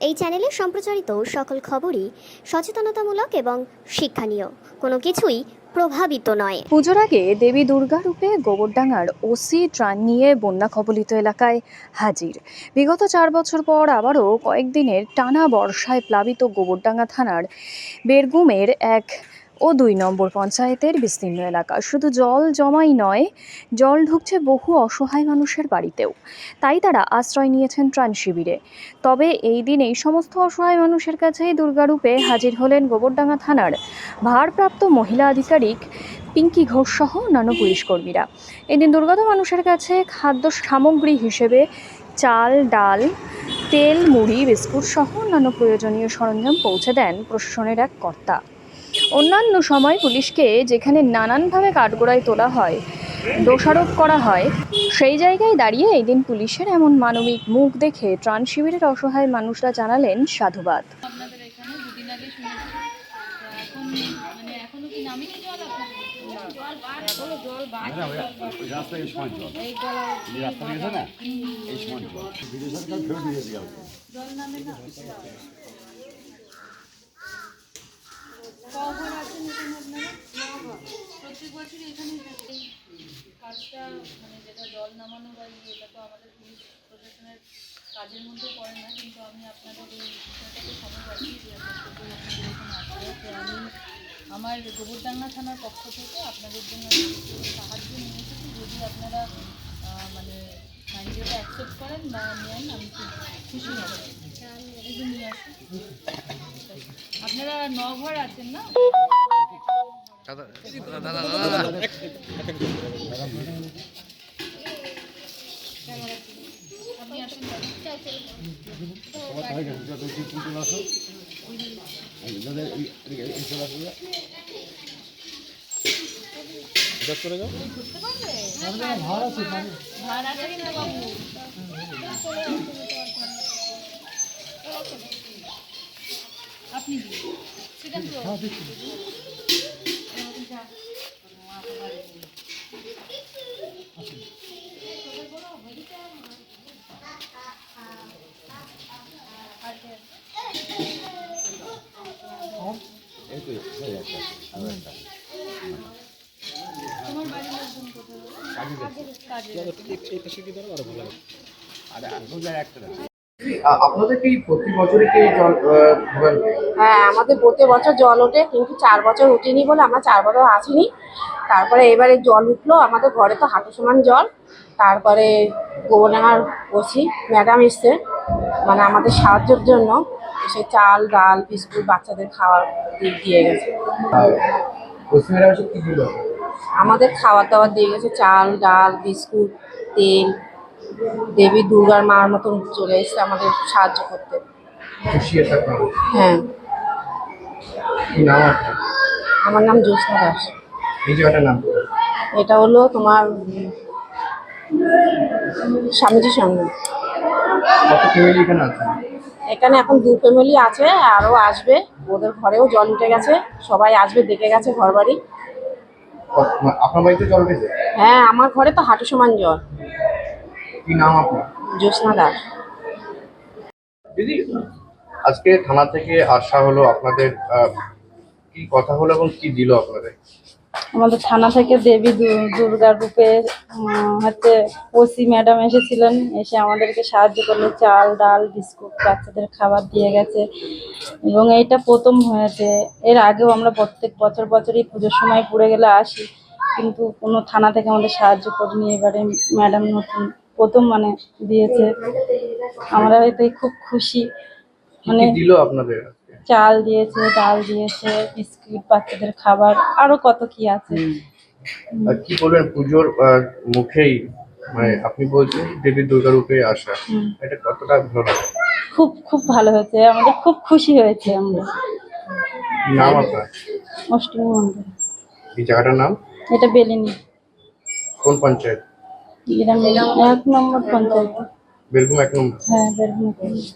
এই চ্যানেলে সম্প্রচারিত সকল খবরই সচেতনতামূলক এবং শিক্ষণীয়, কোনো কিছুই প্রভাবিত নয়। পুজোর আগে দেবী দুর্গা রূপে গোবরডাঙ্গার ওসি ত্রাণ নিয়ে বন্যা কবলিত এলাকায় হাজির। বিগত 4 বছর পর আবারও কয়েকদিনের টানা বর্ষায় প্লাবিত গোবরডাঙ্গা থানার বেরগুমের 1 ও 2 নম্বর পঞ্চায়েতের বিস্তীর্ণ এলাকা। শুধু জল জমাই নয়, জল ঢুকছে বহু অসহায় মানুষের বাড়িতেও। তাই তারা আশ্রয় নিয়েছেন ত্রাণ শিবিরে। তবে এই দিন এই সমস্ত অসহায় মানুষের কাছেই দুর্গারূপে হাজির হলেন গোবরডাঙ্গা থানার ভারপ্রাপ্ত মহিলা আধিকারিক পিঙ্কি ঘোষ সহ অন্যান্য পুলিশ কর্মীরা। এদিন দুর্গত মানুষের কাছে খাদ্য সামগ্রী হিসেবে চাল, ডাল, তেল, মুড়ি, বিস্কুট সহ অন্যান্য প্রয়োজনীয় সরঞ্জাম পৌঁছে দেন প্রশাসনের এক কর্তা। অন্যান্য সময় পুলিশকে যেখানে নানানভাবে কাঠগড়ায় তোলা হয়, দোষারোপ করা হয়, সেই জায়গায় দাঁড়িয়ে এই দিন পুলিশের এমন মানবিক মুখ দেখে ত্রাণ শিবিরের অসহায় মানুষরা জানালেন সাধুবাদ। আপনাদের এখানে দুদিন আগে শুনেছি, এখন এখনো কি নামিনি জল আপনাদের? এখনো জল বাড়ছে, ওই রাস্তায় এই সময় জল, এই গলা এই রাস্তা গেছে না, এই সময় জল বিদেশ সরকার ফেরত দিয়েছে কালকে। জল নামে না। কখন আছেন এখানে আপনারা? প্রত্যেক বছরই এখানে এই কাজটা যেটা জল নামানো বা এটা তো আমাদের পুলিশ প্রশাসনের কাজের মধ্যে পড়ে না, কিন্তু আমি আপনাদের এই বিষয়টাকে খবর রাখি যে আপনাদের এখানে আসলে আমি আমার গোবরডাঙ্গা থানার পক্ষ থেকে আপনাদের জন্য সাহায্য নিয়ে এসেছি। যদি আপনারা সাহায্যটা অ্যাকসেপ্ট করেন বা নেন, আমি খুব খুশি হব। এই যে নিয়ে আসুন। আপনারা 9 ঘর আছেন না? আপনি আসুন। ভাড়া আছে কিনা বাবু? আপনি সেটা তো তোমার বাড়ির লোকজন কোথায়? আপনাদের কি প্রতি বছরই কি জল ভোগান? হ্যাঁ, আমাদের প্রতি বছর জল ওঠে, কিন্তু 4 বছর উঠেনি বলে আমরা 4 বছর আসিনি। তারপরে এবারে জল উঠলো, আমাদের ঘরে তো হাঁটু সমান জল। তারপরে গোবরডাঙ্গার ওসি ম্যাডাম এসছে আমাদের সাহায্যের জন্য, এসে চাল, ডাল, বিস্কুট বাচ্চাদের খাওয়ার দিয়ে গেছে। পশ্চিমেরা এসে কি দিল? আমাদের খাবার দাবার দিয়ে গেছে, চাল, ডাল, বিস্কুট, তেল। দেবী দুর্গার মার মতন চলে এসছে আমাদের সাহায্য করতে। খুশি আছে আপনারা? হ্যাঁ। কি নাম আপনার? আমার নাম জ্যোৎস্না দাস। এই জায়গাটার নাম? এটা হলো তোমার স্বামীজির সামনে। কত ফ্যামিলি এখানে আছে? এখানে এখন 2 ফ্যামিলি আছে, আরও আসবে। ওদের ঘরেও জল উঠে গেছে, সবাই আসবে, দেখে গেছে ঘর বাড়ি। আপনার বাড়িতে জল উঠেছে? হ্যাঁ, আমার ঘরে তো হাঁটু সমান জল। কি নাম আপনার? জ্যোৎস্না দাস। দিদি, আজকে থানা থেকে আসা হলো, আপনাদের কি কথা হলো এবং কি দিল আপনাদের? আমাদের থানা থেকে দেবী দুর্গার রূপে ওসি ম্যাডাম এসেছিলেন, এসে আমাদেরকে সাহায্য করলো। চাল, ডাল, বিস্কুট বাচ্চাদের খাবার দিয়ে গেছে। এবং এইটা প্রথম হয়েছে, এর আগেও আমরা প্রত্যেক বছরই পুজোর সময় পড়ে গেলে আসি, কিন্তু কোনো থানা থেকে আমাদের সাহায্য করেনি। এবারে ম্যাডাম নতুন প্রথম দিয়েছে। আমরা এতে খুব খুশি। দিল আপনাদের? চাল দিয়েছে, ডাল দিয়েছে, বিস্কুট, বাচ্চাদের খাবার, আরো কত কি আছে। কি বলবেন পুজোর মুখেই আপনি বলছেন দেবী দুর্গা রূপে আসা, এটা কতটা ভালো? খুব খুব ভালো হয়েছে, আমাদের খুব খুশি হয়েছে। আমরা নাম আপনার? অষ্টমী মন্দির। এই জায়গাটার নাম? এটা বেলিনি। কোন পঞ্চায়েত? 1 নম্বর পঞ্চায়েত। বেরগুম 1 নম্বর? হ্যাঁ, বেলগুম।